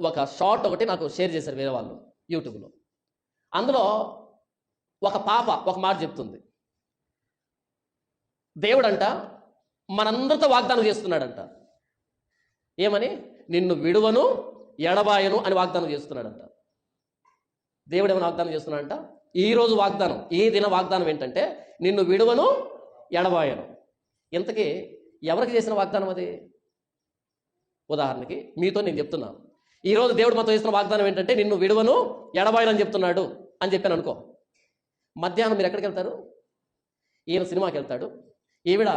ఒక షార్ట్ ఒకటి నాకు షేర్ చేశారు వేరే వాళ్ళు యూట్యూబ్లో. అందులో ఒక పాప ఒక మాట చెప్తుంది. దేవుడంట మనందరితో వాగ్దానం చేస్తున్నాడంట. ఏమని? నిన్ను విడువను ఎడబాయను అని వాగ్దానం చేస్తున్నాడంట. దేవుడు ఏమైనా వాగ్దానం చేస్తున్నాడంట? ఈరోజు వాగ్దానం, ఈ దిన వాగ్దానం ఏంటంటే నిన్ను విడువను ఎడబాయను. ఇంతకీ ఎవరికి చేసిన వాగ్దానం అది? ఉదాహరణకి మీతో నేను చెప్తున్నాను, ఈరోజు దేవుడు మాతో చేసిన వాగ్దానం ఏంటంటే నిన్ను విడువను ఎడబాయను అని చెప్తున్నాడు అని చెప్పాను అనుకో. మధ్యాహ్నం మీరు ఎక్కడికి వెళ్తారు? ఈయన సినిమాకి వెళ్తాడు, ఈవిడ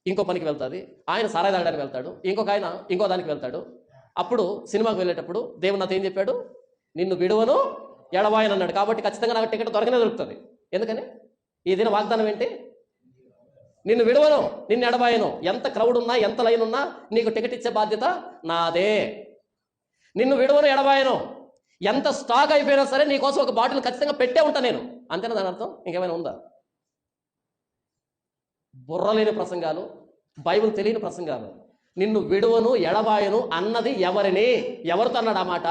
ఇంకో పనికి వెళ్తుంది, ఆయన సారాయి తాగడానికి వెళ్తాడు, ఇంకొక ఆయన ఇంకో దానికి వెళ్తాడు. అప్పుడు సినిమాకి వెళ్ళేటప్పుడు దేవుడు నాతో ఏం చెప్పాడు? నిన్ను విడువను ఎడబాయను అన్నాడు. కాబట్టి ఖచ్చితంగా నాకు టికెట్ దొరుకుతుంది. ఎందుకని? ఈ దిన వాగ్దానం ఏంటి? నిన్ను విడువను, నిన్ను ఎడబాయను. ఎంత క్రౌడ్ ఉన్నా, ఎంత లైన్ ఉన్నా నీకు టికెట్ ఇచ్చే బాధ్యత నాదే. నిన్ను విడువను ఎడబాయను. ఎంత స్టాక్ అయిపోయినా సరే నీకోసం ఒక బాటిల్ ఖచ్చితంగా పెట్టే ఉంటా నేను. అంతేనా దాని అర్థం? ఇంకేమైనా ఉందా? బుర్రలేని ప్రసంగాలు, బైబిల్ తెలియని ప్రసంగాలు. నిన్ను విడువను ఎడబాయను అన్నది ఎవరిని? ఎవరితో అన్నాడు ఆ మాట?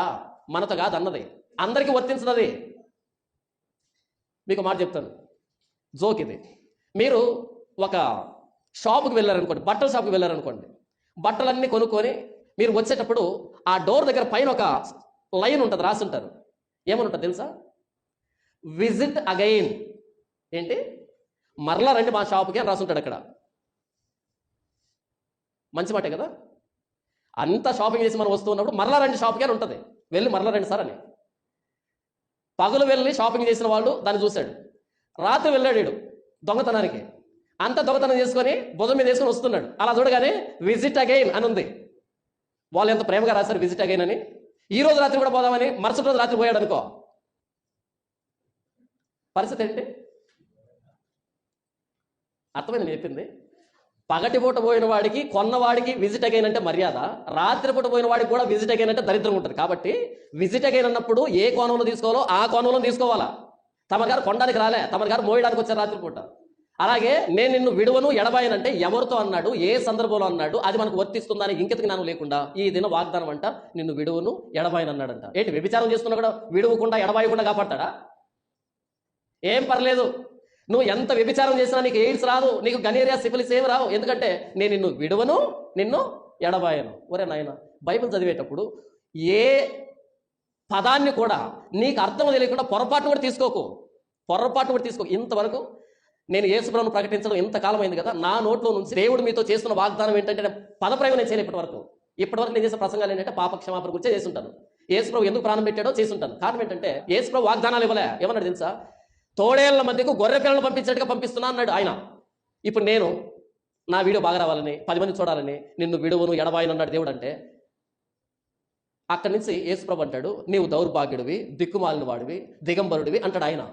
మనతో కాదు అన్నది, అందరికీ వర్తించినది. మీకు మాట చెప్తాను, జోక్ ఇది. మీరు ఒక షాపుకి వెళ్ళారనుకోండి, బట్టల షాప్కి వెళ్ళారనుకోండి, బట్టలన్నీ కొనుక్కొని మీరు వచ్చేటప్పుడు ఆ డోర్ దగ్గర పైన ఒక లైన్ ఉంటుంది, రాసి ఉంటారు. ఏమని ఉంటుంది తెలుసా? Visit again. ఏంటి? మరలా రండి మా షాపుకి అని రాసుంటాడు అక్కడ. మంచి మాటే కదా? అంతా షాపింగ్ చేసి మనం వస్తూ ఉన్నప్పుడు మరలా రండి షాప్కి అని ఉంటుంది. వెళ్ళి మరలా రండి సార్ అని. పగలు వెళ్ళి షాపింగ్ చేసిన వాళ్ళు దాన్ని చూశాడు. రాత్రి వెళ్ళాడు దొంగతనానికి. అంతా దొంగతనం చేసుకొని భుజం మీద వేసుకొని వస్తున్నాడు. అలా చూడగానే విజిట్ అగైన్ అని ఉంది. వాళ్ళు ఎంత ప్రేమగా రాశారు విజిట్ అగైన్ అని. ఈ రోజు రాత్రి కూడా పోదామని మరుసటి రోజు రాత్రి పోయాడు అనుకో, పరిస్థితి ఏంటి? అర్థమైంది నేను చెప్పింది? పగటిపూట పోయిన వాడికి, కొన్నవాడికి విజిట్ అగైన్ అంటే మర్యాద, రాత్రిపూట పోయిన వాడికి కూడా విజిట్ అగైన్ అంటే దరిద్రం ఉంటుంది. కాబట్టి విజిట్ అగైన్ అన్నప్పుడు ఏ కోణంలో తీసుకోవాలో ఆ కోణంలో తీసుకోవాలా. తమగారు కొనడానికి రాలే, తమగారు మోయడానికి వచ్చారు రాత్రిపూట. అలాగే నేను నిన్ను విడువను ఎడబాయనంటే ఎవరితో అన్నాడు, ఏ సందర్భంలో అన్నాడు, అది మనకు వర్తిస్తుందని ఇంకెతకి జ్ఞానం లేకుండా ఈ దిన వాగ్దానం అంట నిన్ను విడువను ఎడబాయను అన్నాడంట. ఏంటి? వ్యభిచారం చేస్తున్నా కూడా విడువకుండా ఎడబాయకుండా కాపాడతాడా? ఏం పర్లేదు, నువ్వు ఎంత వ్యభిచారం చేసినా నీకు ఎయిడ్స్ రాదు, నీకు గనేరియా సిఫిలిస్ ఏమి రావు. ఎందుకంటే నేను నిన్ను విడువను, నిన్ను ఎడబాయను. ఒరే నాయన, బైబిల్ చదివేటప్పుడు ఏ పదాన్ని కూడా నీకు అర్థం తెలియకుండా పొరపాటును కూడా తీసుకోకు. ఇంతవరకు నేను యేసుప్రభువును ప్రకటించడం ఇంతకాలం అయింది కదా, నా నోట్లో నుంచి దేవుడు మీతో చేస్తున్న వాగ్దానం ఏంటంటే పదప్రయోగం నేను చేయలేదు ఇప్పటివరకు నేను చేసే ప్రసంగాలు ఏంటంటే పాప క్షమాపణ గురించి చేసి ఉంటాను. యేసుప్రభు ఎందుకు ప్రాణం పెట్టాడో చేసి ఉంటాను. కారణం ఏంటంటే యేసుప్రభు వాగ్దానాలు ఇవ్వలే. ఏమన్నాడు తెలుసా? తోడేళ్ల మధ్యకు గొర్రె పిల్లలను పంపించేట్టుగా పంపిస్తున్నా అన్నాడు ఆయన. ఇప్పుడు నేను నా వీడియో బాగా రావాలని, 10 మంది చూడాలని నిన్ను విడువను ఎడబాయను అన్నాడు దేవుడు. అంటే అక్కడి నుంచి యేసుప్రభు అంటాడు, నీవు దౌర్భాగ్యుడివి, దిక్కుమాలిన వాడివి, దిగంబరుడివి అంటాడు ఆయన.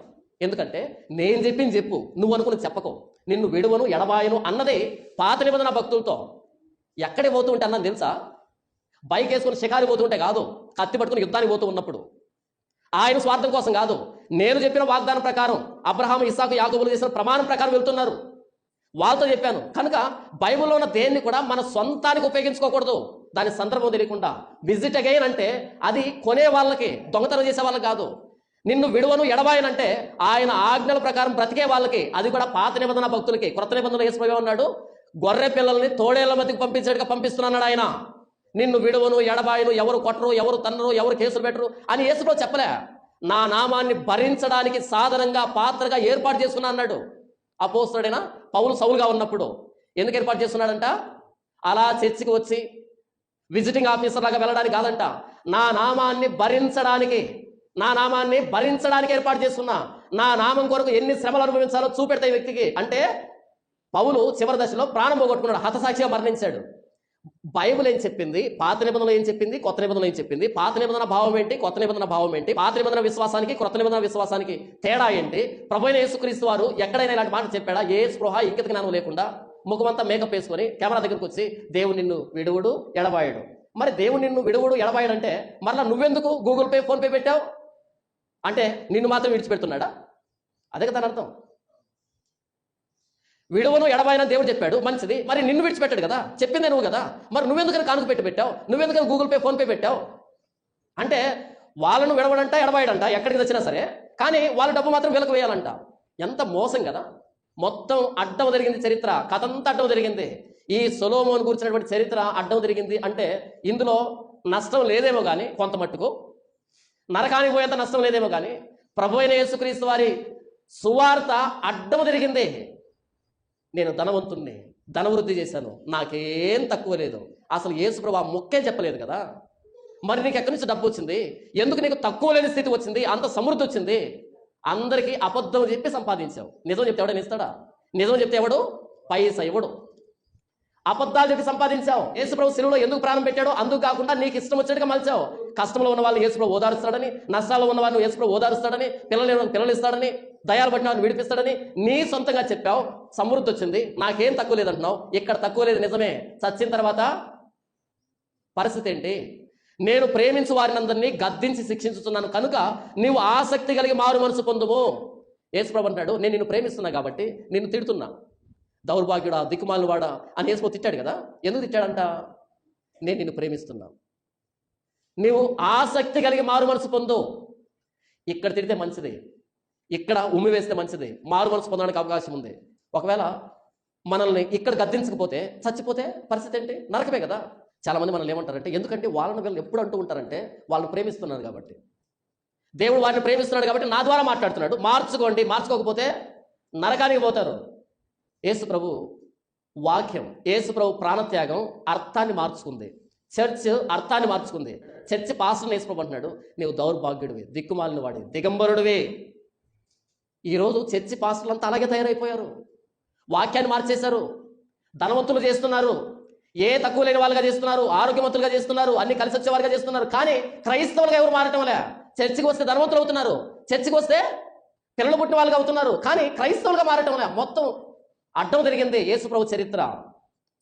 ఎందుకంటే నేను చెప్పింది చెప్పు, నువ్వు అనుకుని చెప్పకు. నిన్ను విడువను ఎడబాయను అన్నదే పాత నిబంధన భక్తులతో. ఎక్కడే పోతూ ఉంటే అన్నది తెలుసా? బైక్ వేసుకుని షికారి పోతూ ఉంటే కాదు, కత్తి పట్టుకుని యుద్ధానికి పోతూ ఉన్నప్పుడు. ఆయన స్వార్థం కోసం కాదు, నేను చెప్పిన వాగ్దానం ప్రకారం అబ్రహాము, ఇస్సాకు, యాకోబులు చేసిన ప్రమాణం ప్రకారం వెళ్తున్నారు. వాళ్ళతో చెప్పాను. కనుక బైబిల్లో ఉన్న దేన్ని కూడా మన సొంతానికి ఉపయోగించుకోకూడదు, దాని సందర్భం తెలియకుండా. విజిట్ అగైన్ అంటే అది కొనే వాళ్ళకి, దొంగతనం చేసే వాళ్ళకి కాదు. నిన్ను విడువను ఎడబాయనంటే ఆయన ఆజ్ఞల ప్రకారం బ్రతికే వాళ్ళకి, అది కూడా పాత నిబంధన భక్తులకి. కొత్త నిబంధనలో యేసుప్రభు ఉన్నాడు, గొర్రె పిల్లల్ని తోడేళ్ల మధ్యకు పంపించేట్టుగా పంపిస్తున్నాడు ఆయన. నిన్ను విడువను ఎడబాయను, ఎవరు కొట్టరు, ఎవరు తన్నరు, ఎవరు కేసులు పెట్టరు అని యేసుప్రభు చెప్పలే. నా నామాన్ని భరించడానికి సాధనంగా, పాత్రగా ఏర్పాటు చేసుకున్నా అన్నాడు. అపోస్తలుడైన పౌలు సౌలుగా ఉన్నప్పుడు ఎందుకు ఏర్పాటు చేసుకున్నాడంట? అలా చర్చికి వచ్చి విజిటింగ్ ఆఫీసర్ లాగా వెళ్ళడానికి కాదంట, నా నామాన్ని భరించడానికి ఏర్పాటు చేస్తున్నా. నా నామం కొరకు ఎన్ని శ్రమలు అనుభవించాలో చూపెడతాయి వ్యక్తికి. అంటే పౌలు చివరి దశలో ప్రాణం పోగొట్టుకున్నాడు, హతసాక్షిగా మరణించాడు. బైబిల్ ఏం చెప్పింది, పాత నిబంధనలు ఏం చెప్పింది, కొత్త నిబంధనలు ఏం చెప్పింది, పాత నిబంధన భావం ఏంటి, కొత్త నిబంధన భావం ఏంటి, పాత నిబంధన విశ్వాసానికి కొత్త నిబంధన విశ్వాసానికి తేడా ఏంటి, ప్రభువైన యేసుక్రీస్తు వారు ఎక్కడైనా ఇలాంటి మాట చెప్పాడా? ఏ స్పృహ ఇంకిత జ్ఞానం లేకుండా ముఖమంతా మేకప్ వేసుకొని కెమెరా దగ్గరకు వచ్చి దేవుడు నిన్ను విడువుడు ఎడబాయడు. మరి దేవుడు నిన్ను విడువుడు ఎడబాయడంటే మరలా నువ్వెందుకు గూగుల్ పే, ఫోన్ పే పెట్టావు? అంటే నిన్ను మాత్రం విడిచిపెడుతున్నాడా? అదే కదా అర్థం. విడువను ఎడబాయనని దేవుడు చెప్పాడు, మంచిది. మరి నిన్ను విడిచిపెట్టాడు కదా, చెప్పిందే నువ్వు కదా, మరి నువ్వెందుకని కానుక పెట్టావు? నువ్వెందుకని గూగుల్ పే, ఫోన్ పే పెట్టావు? అంటే వాళ్ళను విడవడంట, ఎడబాయడంట ఎక్కడికి వచ్చినా సరే, కానీ వాళ్ళ డబ్బు మాత్రం వీళ్ళకి వేయాలంట. ఎంత మోసం కదా! మొత్తం అడ్డం జరిగింది చరిత్ర, కథ అంతా అడ్డం జరిగింది. ఈ సొలొమోను గురించినటువంటి చరిత్ర అడ్డం జరిగింది అంటే ఇందులో నష్టం లేదేమో కానీ, కొంత మట్టుకు నరకానికి పోయేంత నష్టం లేదేమో కానీ, ప్రభు అయిన యేసుక్రీస్తు వారి సువార్త అడ్డం జరిగింది. నేను ధనవంతుణ్ణి, ధనవృద్ధి చేశాను, నాకేం తక్కువ లేదు. అసలు యేసు ప్రభు ఆ మొక్కే చెప్పలేదు కదా. మరి నీకు ఎక్కడి నుంచి డబ్బు వచ్చింది? ఎందుకు నీకు తక్కువ లేని స్థితి వచ్చింది? అంత సమృద్ధి వచ్చింది? అందరికీ అబద్ధం చెప్పి సంపాదించావు. నిజం చెప్తే ఎవడని ఇస్తాడా? నిజం చెప్తే ఎవడు పైసా ఇవ్వడు. అబద్ధాలు చెప్పి సంపాదించావు. యేసుప్రభు శిలువలో ఎందుకు ప్రాణం పెట్టాడో అందుకు కాకుండా నీకు ఇష్టం వచ్చేట్టుగా మలిచావు. కష్టంలో ఉన్న వాళ్ళు యేసుప్రభు ఓదారుస్తాడని, నష్టాల్లో ఉన్న వాళ్ళు యేసుప్రభు ఓదారుస్తాడని, పిల్లలు ఇస్తాడని, దయాలు పట్టిన వారిని విడిపిస్తాడని నీ సొంతంగా చెప్పావు. సమృద్ధి వచ్చింది, నాకేం తక్కువ లేదంటున్నావు. ఇక్కడ తక్కువ లేదు నిజమే. చచ్చిన తర్వాత పరిస్థితి ఏంటి? నేను ప్రేమించు వారినందరినీ గద్దించి శిక్షించుతున్నాను కనుక నీవు ఆసక్తి కలిగి మారు మనసు పొందుము. యేసుప్రభు అంటాడు, నేను నిన్ను ప్రేమిస్తున్నా కాబట్టి నిన్ను తిడుతున్నా. దౌర్భాగ్యుడా, దిక్కుమాలను వాడా అని యేసుప్రభు తిట్టాడు కదా. ఎందుకు తిట్టాడంట? నేను నిన్ను ప్రేమిస్తున్నా, నీవు ఆసక్తి కలిగి మారు మనసు పొందు. ఇక్కడ తిడితే మంచిది, ఇక్కడ ఉమ్మి వేస్తే మంచిది, మారు మనసు పొందడానికి అవకాశం ఉంది. ఒకవేళ మనల్ని ఇక్కడ గద్దించకపోతే చచ్చిపోతే పరిస్థితి ఏంటి? నరకమే కదా. చాలామంది మనల్ని ఏమంటారంటే, ఎందుకంటే వాళ్ళని వీళ్ళు ఎప్పుడు అంటూ ఉంటారంటే వాళ్ళు ప్రేమిస్తున్నారు కాబట్టి, దేవుడు వారిని ప్రేమిస్తున్నాడు కాబట్టి నా ద్వారా మాట్లాడుతున్నాడు, మార్చుకోండి, మార్చుకోకపోతే నరకానికి పోతారు. యేసు ప్రభు వాక్యం, యేసు ప్రభు ప్రాణత్యాగం అర్థాన్ని మార్చుకుంది. చర్చ్ అర్థాన్ని మార్చుకుంది. చర్చ్ పాస్టర్ని యేసు ప్రభు అంటున్నాడు, నీవు దౌర్భాగ్యుడివి, దిక్కుమాలిన వాడి, దిగంబరుడివి. ఈరోజు చర్చి పాస్టర్లు అంతా అలాగే తయారైపోయారు. వాక్యాన్ని మార్చేశారు, ధనవంతులు చేస్తున్నారు, ఏ తక్కువ లేని వాళ్ళుగా చేస్తున్నారు, ఆరోగ్యవంతులుగా చేస్తున్నారు, అన్ని కలిసి వచ్చేవారుగా చేస్తున్నారు. కానీ క్రైస్తవులుగా ఎవరు మారటం లే. చర్చికి వస్తే ధనవంతులు అవుతున్నారు, చర్చికి వస్తే పిల్లలు పుట్టిన వాళ్ళుగా అవుతున్నారు, కానీ క్రైస్తవులుగా మారటం లే. మొత్తం అడ్డం జరిగింది యేసుప్రభు చరిత్ర.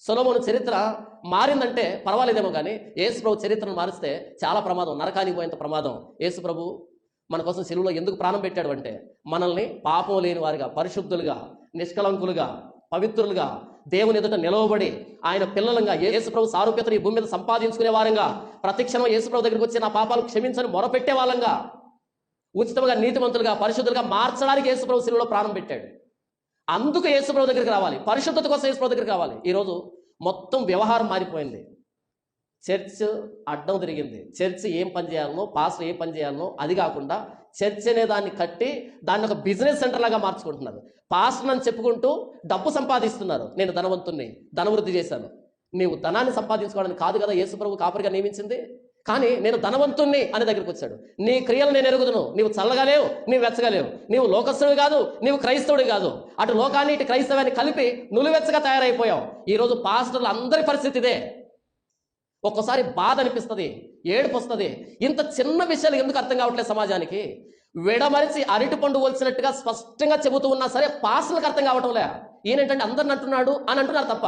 సొలొమోను చరిత్ర మారిందంటే పర్వాలేదేమో కానీ యేసుప్రభు చరిత్రను మారిస్తే చాలా ప్రమాదం, నరకానికి పోయేంత ప్రమాదం. యేసుప్రభు మన కోసం శిలువలో ఎందుకు ప్రాణం పెట్టాడు అంటే మనల్ని పాపం లేని వారిగా, పరిశుద్ధులుగా, నిష్కలంకులుగా, పవిత్రులుగా, దేవుని ఎదుట నిలవబడి ఆయన పిల్లలంగా, యేసుప్రభు సారూప్యతను ఈ భూమి మీద సంపాదించుకునే వారంగా, ప్రతిక్షణం యేసుప్రభు దగ్గరికి వచ్చి నా పాపాలు క్షమించని మొరపెట్టే వాళ్ళంగా, ఉచితంగా, నీతిమంతులుగా, పరిశుద్ధులుగా మార్చడానికి యేసుప్రభు శిలువలో ప్రాణం పెట్టాడు. అందుకు యేసుప్రభు దగ్గరికి రావాలి, పరిశుద్ధత కోసం యేసుప్రభు దగ్గరికి రావాలి. ఈరోజు మొత్తం వ్యవహారం మారిపోయింది. చర్చ్ అడ్డం తిరిగింది. చర్చ్ ఏం పని చేయాలనో, పాస్టర్ ఏం పని చేయాలనో అది కాకుండా చర్చ్ అనే దాన్ని కట్టి దాన్ని ఒక బిజినెస్ సెంటర్ లాగా మార్చుకుంటున్నారు. పాస్టర్ అని చెప్పుకుంటూ డబ్బు సంపాదిస్తున్నారు. నేను ధనవంతుణ్ణి, ధనవృద్ధి చేశాను. నీవు ధనాన్ని సంపాదించుకోవడానికి కాదు కదా యేసుప్రభు కాపరిగా నియమించింది. కానీ నేను ధనవంతుణ్ణి అనే దగ్గరికి వచ్చాడు. నీ క్రియలు నేను ఎరుగుదును, నీవు చల్లగా లేవు, నీవు వెచ్చగా లేవు, నీవు లోకస్తుడు కాదు, నీవు క్రైస్తవుడు కాదు. అటు లోకాన్ని ఇటు క్రైస్తవాన్ని కలిపి నులివెచ్చగా తయారైపోయావు. ఈరోజు పాస్టర్లు అందరి పరిస్థితి ఇదే. ఒక్కోసారి బాధ అనిపిస్తుంది, ఏడుపు వస్తుంది. ఇంత చిన్న విషయాలు ఎందుకు అర్థం కావట్లేదు సమాజానికి? విడమరిచి అరటి పండు వలిసినట్టుగా స్పష్టంగా చెబుతూ ఉన్నా సరే పాస్టర్లకు అర్థం కావటంలే. ఈయనేంటంటే అందరిని అంటున్నాడు అని అంటున్నారు తప్ప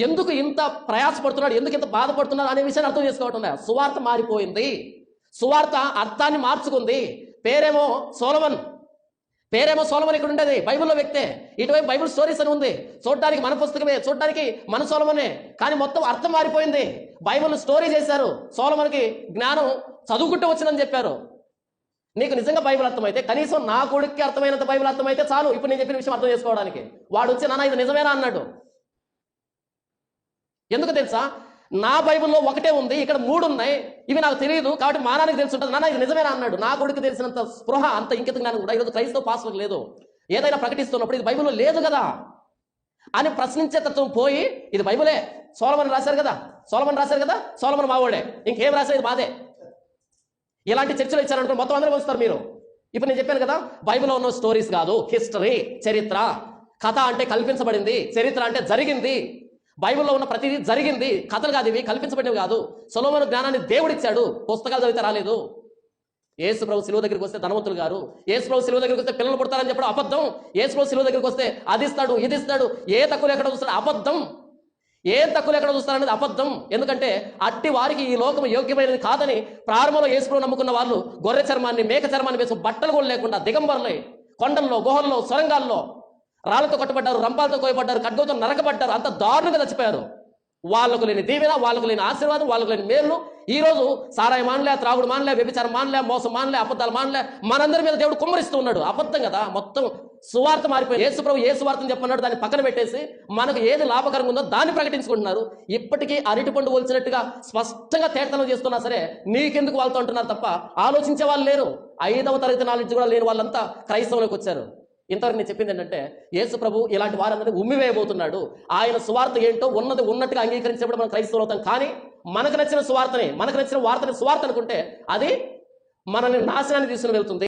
ఎందుకు ఇంత ప్రయాసపడుతున్నాడు, ఎందుకు ఇంత బాధపడుతున్నాడు అనే విషయాన్ని అర్థం చేసుకోవటంలే. సువార్త మారిపోయింది, సువార్త అర్థాన్ని మార్చుకుంది. పేరేమో సొలొమోన్, ఇక్కడ ఉండేది బైబిల్లో వ్యక్తే, ఇటువైపు బైబిల్ స్టోరీస్ అని ఉంది. చూడడానికి మన పుస్తకమే, చూడడానికి మన సొలొమోనే, కానీ మొత్తం అర్థం మారిపోయింది. బైబిల్ స్టోరీ చేశారు. సొలొమోనుకి జ్ఞానం చదువుకుంటూ వచ్చిందని చెప్పారు. నీకు నిజంగా బైబిల్ అర్థమైతే, కనీసం నా కొడుక్కి అర్థమైనంత బైబిల్ అర్థమైతే చాలు ఇప్పుడు నేను చెప్పిన విషయం అర్థం చేసుకోవడానికి. వాడు వచ్చి నాన్న ఇది నిజమేనా అన్నాడు. ఎందుకు తెలుసా? నా బైబిల్లో ఒకటే ఉంది, ఇక్కడ 3 ఉన్నాయి, ఇవి నాకు తెలియదు కాబట్టి మానానికి తెలిసి ఉంటుంది, నాన్న ఇది నిజమేనా అన్నాడు. నా కొడుకు తెలిసినంత స్పృహ, అంత ఇంకిత జ్ఞానం కూడా ఈరోజు క్రైస్తవ పాస్టర్లకు లేదు. ఏదైనా ప్రకటిస్తున్నప్పుడు ఇది బైబిల్లో లేదు కదా అని ప్రశ్నించే తత్వం పోయి, ఇది బైబిలే, సొలొమోను రాశారు కదా, సొలొమోను మావోడే, ఇంకేం రాశారు, ఇది మాదే. ఇలాంటి చర్చలు ఇచ్చారనుకో మొత్తం అందరూ వస్తారు మీరు. ఇప్పుడు నేను చెప్పాను కదా, బైబిల్లో ఉన్న స్టోరీస్ కాదు, హిస్టరీ, చరిత్ర. కథ అంటే కల్పించబడింది, చరిత్ర అంటే జరిగింది. బైబిల్లో ఉన్న ప్రతిదీ జరిగింది, కథలు కాదు, ఇవి కల్పించబడినవి కాదు. సొలొమోను జ్ఞానాన్ని దేవుడిచ్చాడు, పుస్తకాలు చదివితే రాలేదు. యేసుప్రభు శిలువ దగ్గరికి వస్తే ధనవంతులు గారు, యేసుప్రభు శిలువ దగ్గరికి వస్తే పిల్లలు పుడతారని చెప్పడం అబద్ధం. యేసుప్రభు శిలువ దగ్గరికి వస్తే అది ఇస్తాడు, ఇది ఇస్తాడు, ఏ తక్కువ ఎక్కడ చూస్తాడు అబద్ధం. ఏ తక్కువ ఎక్కడ చూస్తారనేది అబద్ధం. ఎందుకంటే అట్టి వారికి ఈ లోకం యోగ్యమైనది కాదని ప్రారంభంలో యేసుప్రభు నమ్ముకున్న వాళ్ళు గొర్రె చర్మాన్ని, మేక చర్మాన్ని వేసి బట్టలు కూడా లేకుండా దిగంబరులై కొండల్లో, గుహల్లో, సొరంగాల్లో రాళ్లతో కొట్టబడ్డారు, రంపాలతో కోయబడ్డారు, ఖడ్గంతో నరకబడ్డారు, అంత దారుణంగా చచ్చిపోయారు. వాళ్ళకు లేని దీవెన, వాళ్ళకు లేని ఆశీర్వాదం, వాళ్ళకు లేని మేలు. ఈ రోజు సారాయి మానలే, త్రాగుడు మానలే, వ్యభిచారం మానలే, మోసం మానలే, అబద్ధాలు మానలే, మనందరి మీద దేవుడు కుమ్మరిస్తూ ఉన్నాడు. అబద్ధం కదా, మొత్తం సువార్త మారిపోయింది. యేసు ప్రభు ఏ సువార్తను చెప్పన్నాడు దాన్ని పక్కన పెట్టేసి మనకు ఏది లాభకరంగా ఉందో దాన్ని ప్రకటించుకుంటున్నారు. ఇప్పటికీ అరటిపండు ఒలిచినట్టుగా స్పష్టంగా తేటతనం చేస్తున్నా సరే నీకెందుకు వాళ్ళతో అంటున్నారు తప్ప ఆలోచించే వాళ్ళు లేరు. 5వ తరగతి నాలెడ్జ్ కూడా లేని వాళ్ళంతా క్రైస్తవులకు వచ్చారు. ఇంతవరకు నేను చెప్పింది ఏంటంటే యేసు ప్రభు ఇలాంటి వారందరినీ ఉమ్మివేయబోతున్నాడు. ఆయన సువార్త ఏంటో ఉన్నది ఉన్నట్టుగా అంగీకరించేప్పుడు మనం క్రైస్తవులు అవుతాం. కానీ మనకు నచ్చిన సువార్తని, మనకు నచ్చిన వార్తని సువార్త అనుకుంటే అది మనల్ని నాశనాన్ని తీసుకుని వెళ్తుంది.